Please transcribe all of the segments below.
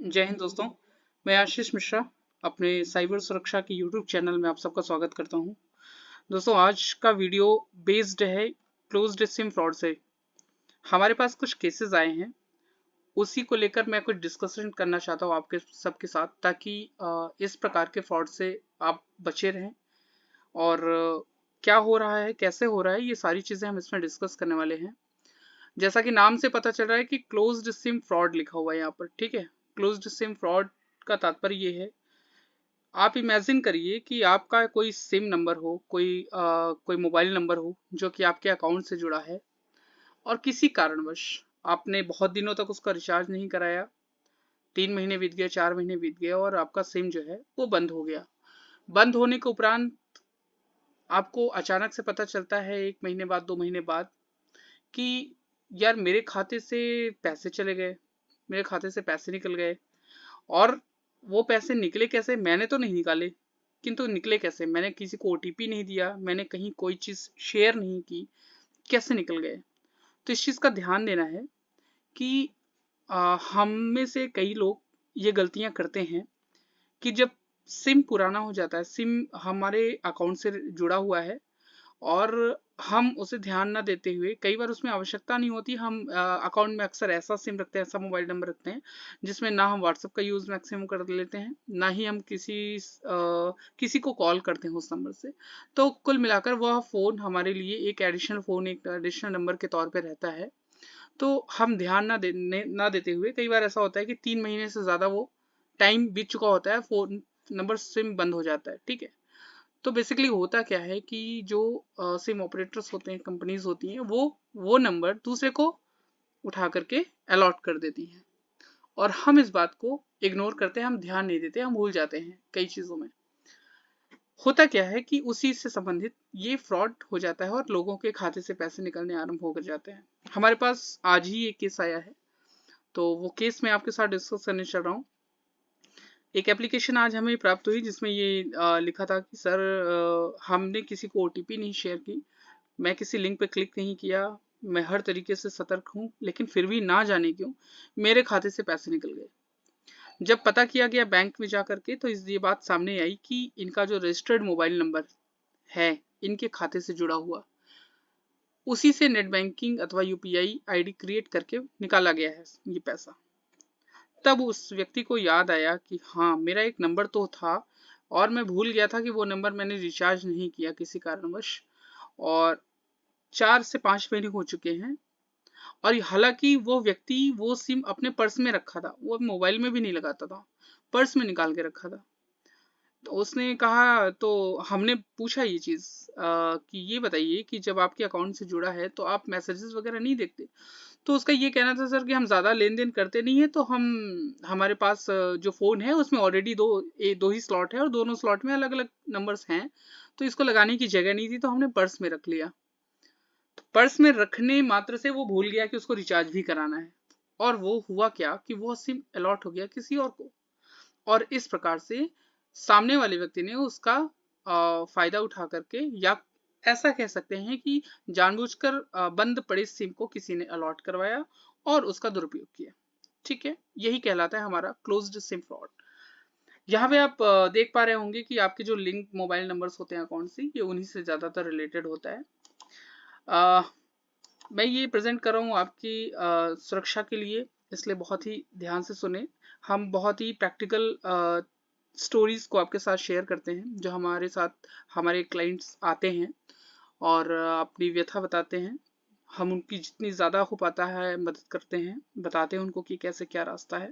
जय हिंद दोस्तों। मैं आशीष मिश्रा अपने साइबर सुरक्षा के यूट्यूब चैनल में आप सबका स्वागत करता हूं। दोस्तों, आज का वीडियो बेस्ड है क्लोज्ड सिम फ्रॉड से। हमारे पास कुछ केसेस आए हैं, उसी को लेकर मैं कुछ डिस्कशन करना चाहता हूं आपके सबके साथ, ताकि इस प्रकार के फ्रॉड से आप बचे रहें। और क्या हो रहा है, कैसे हो रहा है, ये सारी चीज़ें हम इसमें डिस्कस करने वाले हैं। जैसा कि नाम से पता चल रहा है कि क्लोज्ड सिम फ्रॉड लिखा हुआ है यहाँ पर, ठीक है। क्लोज्ड सिम फ्रॉड का तात्पर्य ये है, आप इमेजिन करिए कि आपका कोई सिम नंबर हो, कोई मोबाइल नंबर हो जो कि आपके अकाउंट से जुड़ा है, और किसी कारणवश आपने बहुत दिनों तक उसका रिचार्ज नहीं कराया। 3 महीने बीत गए, 4 महीने बीत गए, और आपका सिम जो है वो बंद हो गया। बंद होने के उपरांत आपको अचानक से पता चलता है 1 महीने बाद, 2 महीने बाद, कि यार मेरे खाते से पैसे चले गए, मेरे खाते से पैसे निकल गए। और वो पैसे निकले कैसे, मैंने तो नहीं निकाले, किंतु निकले कैसे, मैंने किसी को ओटीपी नहीं दिया, मैंने कहीं कोई चीज़ शेयर नहीं की, कैसे निकल गए। तो इस चीज़ का ध्यान देना है कि हम में से कई लोग ये गलतियां करते हैं कि जब सिम पुराना हो जाता है, सिम हमारे अकाउंट से जुड़ा हुआ है, और हम उसे ध्यान ना देते हुए, कई बार उसमें आवश्यकता नहीं होती, हम अकाउंट में अक्सर ऐसा सिम रखते हैं, ऐसा मोबाइल नंबर रखते हैं जिसमें ना हम व्हाट्सएप का यूज़ मैक्सिमम कर लेते हैं, ना ही हम किसी को कॉल करते हैं उस नंबर से। तो कुल मिलाकर वह फ़ोन हमारे लिए एक एडिशनल फ़ोन, एक एडिशनल नंबर के तौर पर रहता है। तो हम ध्यान ना देते हुए, कई बार ऐसा होता है कि 3 महीने से ज़्यादा वो टाइम बीत चुका होता है, फ़ोन नंबर सिम बंद हो जाता है, ठीक है। तो बेसिकली होता क्या है कि जो सिम ऑपरेटर्स होते हैं, कंपनीज होती हैं, वो नंबर दूसरे को उठा करके अलॉट कर देती हैं, और हम इस बात को इग्नोर करते हैं, हम ध्यान नहीं देते, हम भूल जाते हैं कई चीज़ों में। होता क्या है कि उसी से संबंधित ये फ्रॉड हो जाता है और लोगों के खाते से पैसे निकलने आरंभ होकर जाते हैं। हमारे पास आज ही एक केस आया है, तो वो केस मैं आपके साथ डिस्कस करने चल रहा हूँ। एक एप्लीकेशन आज हमें प्राप्त हुई जिसमें ये लिखा था कि सर, हमने किसी को ओटीपी नहीं शेयर की, मैं किसी लिंक पे क्लिक नहीं किया, मैं हर तरीके से सतर्क हूँ, लेकिन फिर भी ना जाने क्यों मेरे खाते से पैसे निकल गए। जब पता किया गया बैंक में जा करके, तो ये बात सामने आई कि इनका जो रजिस्टर्ड मोबाइल नंबर है इनके खाते से जुड़ा हुआ, उसी से नेट बैंकिंग अथवा यूपीआई आईडी क्रिएट करके निकाला गया है ये पैसा। तब उस व्यक्ति को याद आया कि हाँ, मेरा एक नंबर तो था, और मैं भूल गया था कि वो नंबर मैंने रिचार्ज नहीं किया किसी कारणवश, और 4 से 5 महीने हो चुके हैं। और हालांकि वो व्यक्ति वो सिम अपने पर्स में रखा था, वो मोबाइल में भी नहीं लगाता था, पर्स में निकाल के रखा था। तो उसने कहा, तो हमने पूछा ये चीज़ कि ये बताइए कि जब आपके अकाउंट से जुड़ा है तो आप मैसेजेस वगैरह नहीं देखते। तो उसका ये कहना था, सर, कि हम ज़्यादा लेन देन करते नहीं है, तो हमारे पास जो फ़ोन है उसमें ऑलरेडी दो ही स्लॉट है, और दोनों स्लॉट में अलग अलग नंबर्स हैं, तो इसको लगाने की जगह नहीं थी, तो हमने पर्स में रख लिया। पर्स में रखने मात्र से वो भूल गया कि उसको रिचार्ज भी कराना है, और वो हुआ क्या कि वो सिम अलॉट हो गया किसी और को। और इस प्रकार से सामने वाले व्यक्ति ने उसका फायदा उठा करके, या ऐसा कह सकते हैं कि जानबूझकर बंद पड़े सिम को किसी ने अलॉट करवाया और उसका दुरुपयोग किया। ठीक है, यही कहलाता है हमारा क्लोज्ड सिम फ्रॉड। यहाँ पे आप देख पा रहे होंगे कि आपके जो लिंक मोबाइल नंबर्स होते हैं अकाउंट से, ये उन्हीं से ज़्यादातर रिलेटेड होता है। मैं ये प्रेजेंट कर रहा हूँ आपकी सुरक्षा के लिए, इसलिए बहुत ही ध्यान से सुने। हम बहुत ही प्रैक्टिकल स्टोरीज को आपके साथ शेयर करते हैं, जो हमारे साथ हमारे क्लाइंट्स आते हैं और अपनी व्यथा बताते हैं। हम उनकी जितनी ज़्यादा हो पाता है मदद करते हैं, बताते हैं उनको कि कैसे क्या रास्ता है।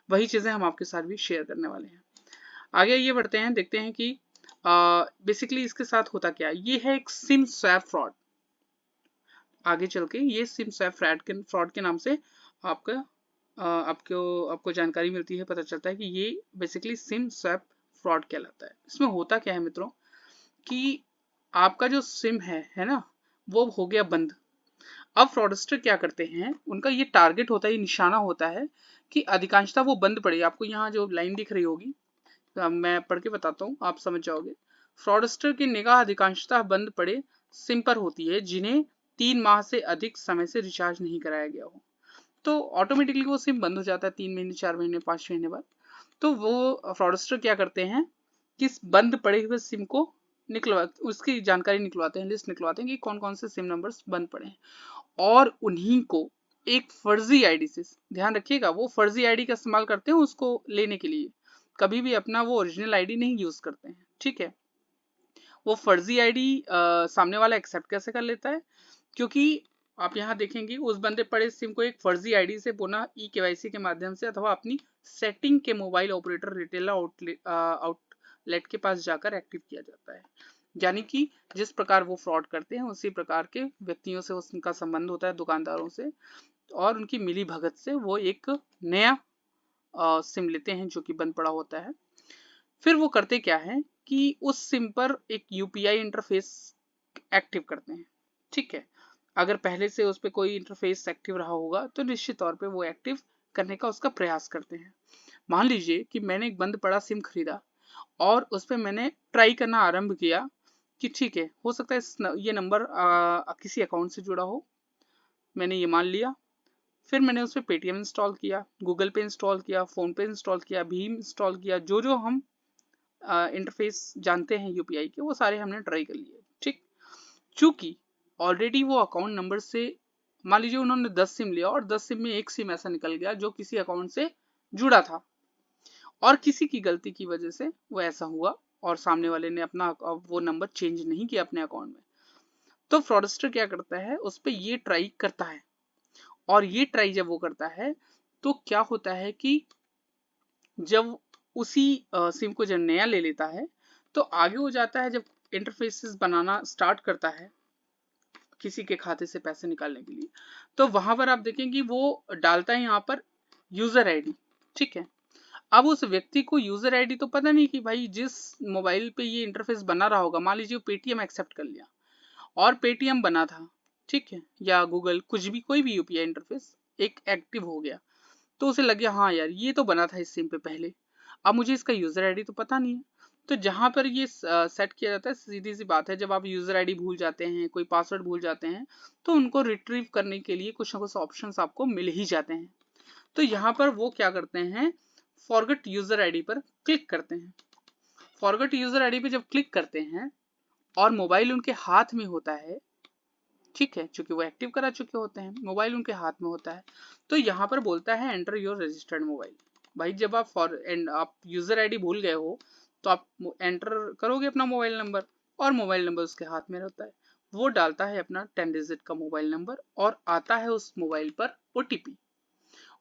वही चीज़ें हम आपके साथ भी शेयर करने वाले हैं। आगे ये बढ़ते हैं, देखते हैं कि बेसिकली इसके साथ होता क्या है। ये है एक सिम स्वैप फ्रॉड। आगे चल के ये सिम स्वैप फ्रॉड के नाम से आपका आपको जानकारी मिलती है, पता चलता है कि ये बेसिकली सिम स्वैप फ्रॉड कहलाता है। इसमें होता क्या है मित्रों, कि आपका जो सिम है ना, वो हो गया बंद। अब फ्रॉडस्टर क्या करते हैं, उनका ये टारगेट होता है, ये निशाना होता है कि अधिकांशतः वो बंद पड़े। आपको यहाँ जो लाइन दिख रही होगी, मैं पढ़ के बताता हूँ, आप समझ जाओगे। फ्रॉडस्टर की निगाह अधिकांशतः बंद पड़े सिम पर होती है, जिन्हें 3 माह से अधिक समय से रिचार्ज नहीं कराया गया हो। तो ऑटोमेटिकली वो सिम बंद हो जाता है 3 महीने, 4 महीने, 5 महीने बाद। तो वो फ्रॉडस्टर क्या करते हैं कि इस बंद पड़े हुए सिम को निकलवा, उसकी जानकारी निकलवाते हैं, लिस्ट निकलवाते हैं कि कौन कौन से सिम नंबर्स बंद पड़े हैं, और उन्हीं को एक फर्जी आईडी से, ध्यान रखिएगा, वो फर्जी आईडी का इस्तेमाल करते हैं उसको लेने के लिए, कभी भी अपना वो ओरिजिनल आईडी नहीं यूज करते हैं, ठीक है। वो फर्जी आईडी सामने वाला एक्सेप्ट कैसे कर लेता है, क्योंकि आप यहाँ देखेंगे उस बंदे पड़े सिम को एक फर्जी आईडी से पुनः ई-केवाईसी के माध्यम से अथवा अपनी सेटिंग के मोबाइल ऑपरेटर रिटेलर आउटलेट के पास जाकर एक्टिव किया जाता है। यानी कि जिस प्रकार वो फ्रॉड करते हैं उसी प्रकार के व्यक्तियों से उनका संबंध होता है, दुकानदारों से, और उनकी मिली भगत से वो एक नया सिम लेते हैं जो कि बंद पड़ा होता है। फिर वो करते क्या है कि उस सिम पर एक यूपीआई इंटरफेस एक्टिव करते हैं, ठीक है। अगर पहले से उस पर कोई इंटरफेस एक्टिव रहा होगा तो निश्चित तौर पे वो एक्टिव करने का उसका प्रयास करते हैं। मान लीजिए कि मैंने एक बंद पड़ा सिम खरीदा और उस पर मैंने ट्राई करना आरंभ किया कि ठीक है, हो सकता है ये नंबर किसी अकाउंट से जुड़ा हो, मैंने ये मान लिया। फिर मैंने उस पर पेटीएम इंस्टॉल किया, गूगल पे इंस्टॉल किया, फोन पे इंस्टॉल किया, भीम इंस्टॉल किया, जो जो हम इंटरफेस जानते हैं यूपीआई के वो सारे हमने ट्राई कर लिए, ठीक। चूंकि ऑलरेडी वो अकाउंट नंबर से, मान लीजिए उन्होंने 10 सिम लिया और 10 सिम में एक सिम ऐसा निकल गया जो किसी अकाउंट से जुड़ा था, और किसी की गलती की वजह से वो ऐसा हुआ और सामने वाले ने अपना वो नंबर चेंज नहीं किया अपने अकाउंट में। तो फ्रॉडस्टर क्या करता है, उस पर ये ट्राई करता है, और ये ट्राई जब वो करता है तो क्या होता है कि जब उसी सिम को जब नया ले लेता है तो आगे हो जाता है, जब इंटरफेसेस बनाना स्टार्ट करता है किसी के खाते से पैसे निकालने के लिए, तो वहां पर आप देखेंगे वो डालता है यहाँ पर यूजर आईडी, ठीक है। अब उस व्यक्ति को यूजर आईडी तो पता नहीं कि भाई जिस मोबाइल पे ये इंटरफेस बना रहा होगा, मान लीजिए पेटीएम एक्सेप्ट कर लिया और पेटीएम बना था, ठीक है, या गूगल, कुछ भी, कोई भी यूपीआई इंटरफेस एक एक्टिव हो गया, तो उसे लग गया हाँ यार ये तो बना था इस सिम पे पहले, अब मुझे इसका यूजर आईडी तो पता नहीं है। तो जहां पर ये सेट किया जाता है, सीधी सी बात है, जब आप यूजर आईडी भूल जाते हैं, कोई पासवर्ड भूल जाते हैं, तो उनको रिट्रीव करने के लिए कुछ ना कुछ ऑप्शंस आपको मिल ही जाते हैं। तो यहाँ पर वो क्या करते हैं, फॉरगेट यूजर आईडी पर क्लिक करते हैं। फॉरगेट यूजर आईडी पे जब क्लिक करते हैं और मोबाइल उनके हाथ में होता है, ठीक है, क्योंकि वो एक्टिव करा चुके होते हैं, मोबाइल उनके हाथ में होता है, तो यहाँ पर बोलता है एंटर योर रजिस्टर्ड मोबाइल। भाई जब आप यूजर आईडी भूल गए हो तो आप एंटर करोगे अपना मोबाइल नंबर, और मोबाइल नंबर उसके हाथ में रहता है, वो डालता है अपना 10 डिजिट का मोबाइल नंबर और आता है उस मोबाइल पर ओटीपी।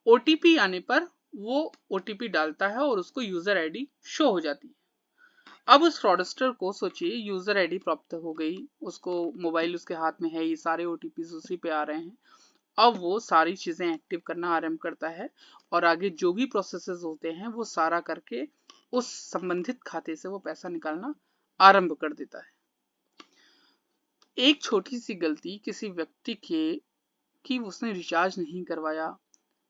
ओटीपी आने पर वो ओटीपी डालता है और उसको यूजर आईडी शो हो जाती है। अब उस फ्रॉडस्टर को सोचिए यूजर आईडी प्राप्त हो गई, उसको मोबाइल उसके हाथ में है, ये सारे ओटीपी उसी पे आ रहे हैं, अब वो सारी चीजें एक्टिव करना आरंभ करता है और आगे जो भी प्रोसेसेस होते हैं वो सारा करके उस संबंधित खाते से वो पैसा निकालना आरंभ कर देता है। एक छोटी सी गलती किसी व्यक्ति के कि उसने रिचार्ज नहीं करवाया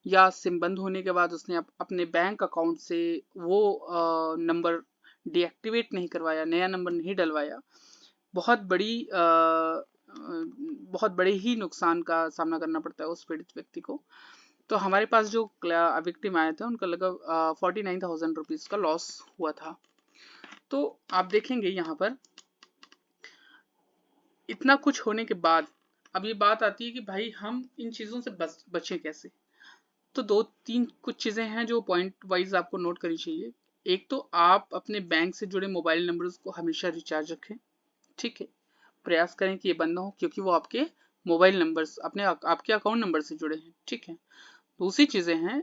या सिम बंद होने के बाद उसने अपने बैंक अकाउंट से वो नंबर डीएक्टिवेट नहीं करवाया, नया नंबर नहीं डलवाया, बहुत बड़े ही नुकसान का सामना करना पड़ता है उस पीड़ित व्यक्ति को। तो हमारे पास जो विक्टिम आए थे उनका लगभग 49,000 रुपीज का लॉस हुआ था। तो आप देखेंगे यहाँ पर इतना कुछ होने के बाद अब ये बात आती है कि भाई हम इन चीज़ों से बचें कैसे। तो दो तीन कुछ चीज़ें हैं जो पॉइंट वाइज आपको नोट करनी चाहिए। एक तो आप अपने बैंक से जुड़े मोबाइल नंबर्स को हमेशा रिचार्ज रखें, ठीक है, प्रयास करें कि ये बंद ना हो, क्योंकि वो आपके मोबाइल नंबर्स आपके अकाउंट नंबर से जुड़े हैं, ठीक है। दूसरी चीज़ें हैं,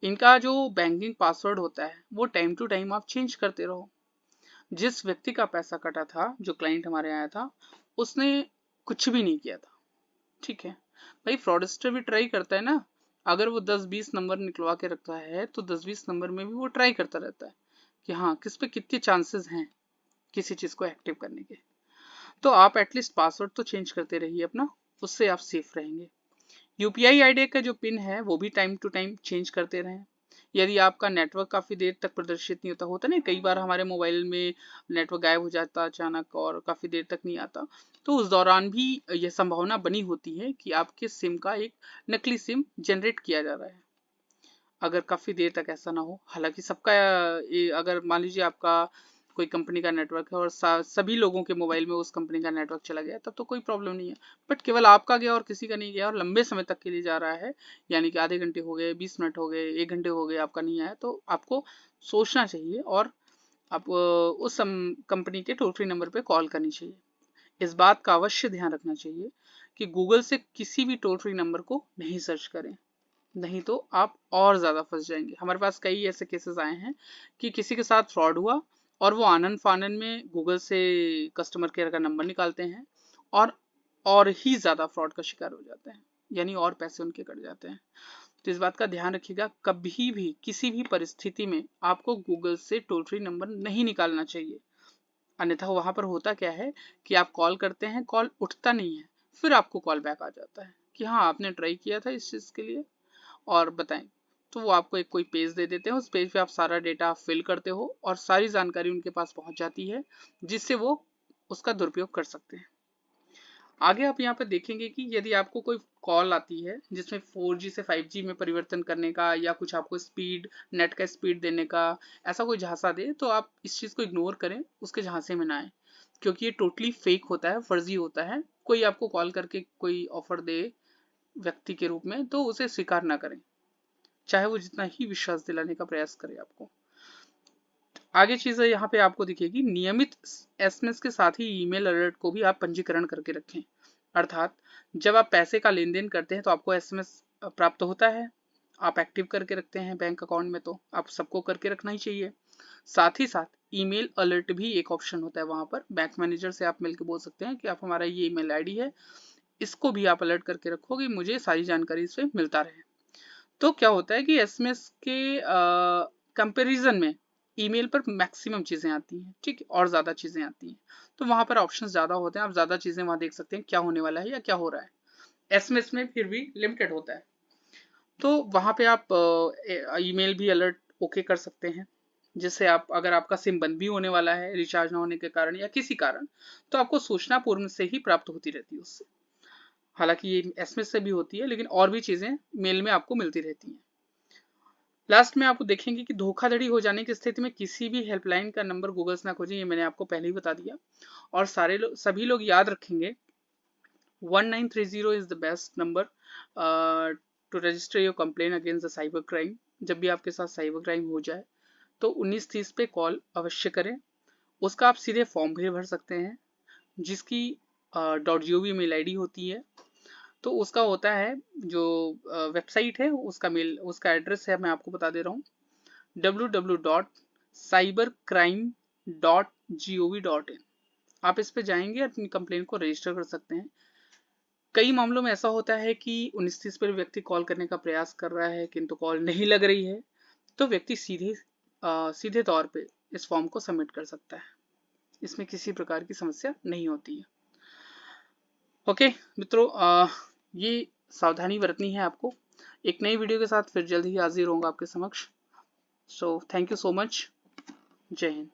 इनका जो बैंकिंग पासवर्ड होता है वो टाइम टू टाइम आप चेंज करते रहो। जिस व्यक्ति का पैसा कटा था, जो क्लाइंट हमारे आया था, उसने कुछ भी नहीं किया था, ठीक है। भाई फ्रॉडस्टर भी ट्राई करता है ना, अगर वो 10-20 नंबर निकलवा के रखता है तो 10-20 नंबर में भी वो ट्राई करता रहता है कि हाँ किस पे कितने चांसेस हैं किसी चीज़ को एक्टिव करने के। तो आप एटलीस्ट पासवर्ड तो चेंज करते रहिए अपना, उससे आप सेफ रहेंगे। यूपीआई आईडी का जो पिन है वो भी टाइम टू टाइम चेंज करते रहें। यदि आपका नेटवर्क काफ़ी देर तक प्रदर्शित नहीं होता, होता नहीं कई बार हमारे मोबाइल में नेटवर्क गायब हो जाता अचानक और काफ़ी देर तक नहीं आता, तो उस दौरान भी यह संभावना बनी होती है कि आपके सिम का एक नकली सिम जनरेट किया जा रहा है। अगर काफ़ी देर तक ऐसा ना हो, हालांकि सबका अगर मान लीजिए आपका कोई कंपनी का नेटवर्क है और सभी लोगों के मोबाइल में उस कंपनी का नेटवर्क चला गया, तब तो कोई प्रॉब्लम नहीं है। बट केवल आपका गया और किसी का नहीं गया और लंबे समय तक के लिए जा रहा है, यानी कि आधे घंटे हो गए, 20 मिनट हो गए, 1 घंटे हो गए, आपका नहीं आया, तो आपको सोचना चाहिए और आप उस कंपनी के टोल फ्री नंबर पे कॉल करनी चाहिए। इस बात का अवश्य ध्यान रखना चाहिए कि गूगल से किसी भी टोल फ्री नंबर को नहीं सर्च करें, नहीं तो आप और ज़्यादा फंस जाएंगे। हमारे पास कई ऐसे केसेस आए हैं कि किसी के साथ फ्रॉड हुआ और वो आनन फानन में गूगल से कस्टमर केयर का नंबर निकालते हैं और ही ज़्यादा फ्रॉड का शिकार हो जाते हैं, यानी और पैसे उनके कट जाते हैं। तो इस बात का ध्यान रखिएगा, कभी भी किसी भी परिस्थिति में आपको गूगल से टोल फ्री नंबर नहीं निकालना चाहिए। अन्यथा वहां पर होता क्या है कि आप कॉल करते हैं, कॉल उठता नहीं है, फिर आपको कॉल बैक आ जाता है कि हाँ आपने ट्राई किया था इस चीज़ के लिए और बताएं। तो वो आपको एक कोई पेज दे देते हैं, उस पेज पे आप सारा डेटा फिल करते हो और सारी जानकारी उनके पास पहुंच जाती है, जिससे वो उसका दुरुपयोग कर सकते हैं। आगे आप यहाँ पे देखेंगे कि यदि आपको कोई कॉल आती है जिसमें 4G से 5G में परिवर्तन करने का या कुछ आपको स्पीड, नेट का स्पीड देने का ऐसा कोई झांसा दे, तो आप इस चीज़ को इग्नोर करें, उसके झांसे में ना आए, क्योंकि ये टोटली फेक होता है, फर्जी होता है। कोई आपको कॉल करके कोई ऑफर दे व्यक्ति के रूप में, तो उसे स्वीकार ना करें, चाहे वो जितना ही विश्वास दिलाने का प्रयास करे आपको। आगे चीज़ है यहाँ पे आपको दिखेगी, नियमित एसएमएस के साथ ही ईमेल अलर्ट को भी आप पंजीकरण करके रखें। अर्थात जब आप पैसे का लेन देन करते हैं तो आपको एसएमएस प्राप्त होता है, आप एक्टिव करके रखते हैं बैंक अकाउंट में, तो आप सबको करके रखना ही चाहिए। साथ ही साथ ईमेल अलर्ट भी एक ऑप्शन होता है, वहां पर बैंक मैनेजर से आप मिलकर बोल सकते हैं कि आप हमारा ये ईमेल आईडी है, इसको भी आप अलर्ट करके रखोगे, मुझे सारी जानकारी इससे मिलता रहे। तो क्या होता है कि एसएमएस के कंपैरिजन में ईमेल पर मैक्सिमम चीज़ें आती हैं, ठीक है, और ज़्यादा चीज़ें आती हैं, तो वहाँ पर ऑप्शंस ज़्यादा होते हैं, आप ज़्यादा चीज़ें वहाँ देख सकते हैं क्या होने वाला है या क्या हो रहा है। एसएमएस में फिर भी लिमिटेड होता है, तो वहाँ पे आप ईमेल भी अलर्ट ओके कर सकते हैं, जिससे आप अगर आपका सिम बंद भी होने वाला है रिचार्ज ना होने के कारण या किसी कारण, तो आपको सूचना पूर्व से ही प्राप्त होती रहती है उससे। हालांकि ये एसएमएस से भी होती है, लेकिन और भी चीज़ें मेल में आपको मिलती रहती हैं। लास्ट में आपको देखेंगे कि धोखाधड़ी हो जाने की स्थिति में किसी भी हेल्पलाइन का नंबर गूगल से ना खोजें, ये मैंने आपको पहले ही बता दिया। और सभी लोग याद रखेंगे 1930 is the best number two register your complain against the cyber crime. जब भी आपके साथ साइबर क्राइम हो जाए तो 1930 पे कॉल अवश्य करें। उसका आप सीधे फॉर्म भी भर सकते हैं, जिसकी .gov मेल आईडी होती है। तो उसका होता है जो वेबसाइट है उसका एड्रेस है, मैं आपको बता दे रहा हूँ, www.cybercrime.gov.in। आप इस पे जाएंगे, अपनी कंप्लेन को रजिस्टर कर सकते हैं। कई मामलों में ऐसा होता है कि 1930 पर व्यक्ति कॉल करने का प्रयास कर रहा है किंतु कॉल नहीं लग रही है, तो व्यक्ति सीधे तौर पे इस फॉर्म को सबमिट कर सकता है, इसमें किसी प्रकार की समस्या नहीं होती है। ओके मित्रों, ये सावधानी बरतनी है आपको। एक नई वीडियो के साथ फिर जल्द ही हाजिर होऊंगा आपके समक्ष। So thank you so much. जय हिंद।